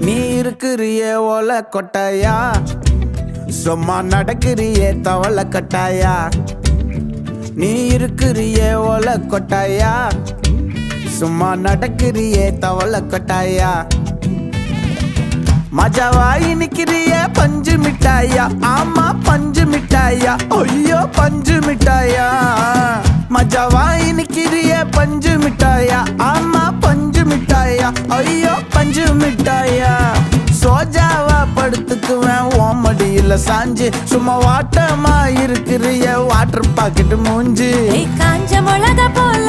நீ இருக்கிறியே ஓலை கொட்டாயா, சும்மா நடக்கிறியே தவளை கட்டாயா. நீ இருக்கிறியே ஓலை கொட்டாயா, சும்மா நடக்கிறியே தவளை கட்டாயா. மஜாவாய் நிக்கிறிய பஞ்சு மிட்டாயா, ஆமா பஞ்சு மிட்டாயா, ஐயோ பஞ்சு மிட்டாயா. மஜாவாய் நிக்கிறிய பஞ்சு மிட்டாயா, ஆமா பஞ்சு மிட்டாயா, ஐயோ பஞ்சு மிட்டாயா. சோஜாவா படுத்துக்குவேன் ஓமடியில சாஞ்சு, சும்மா வாட்டமா இருக்கிறிய வாட்டர் பாக்கெட் மூஞ்சி. காஞ்ச மிளகா போல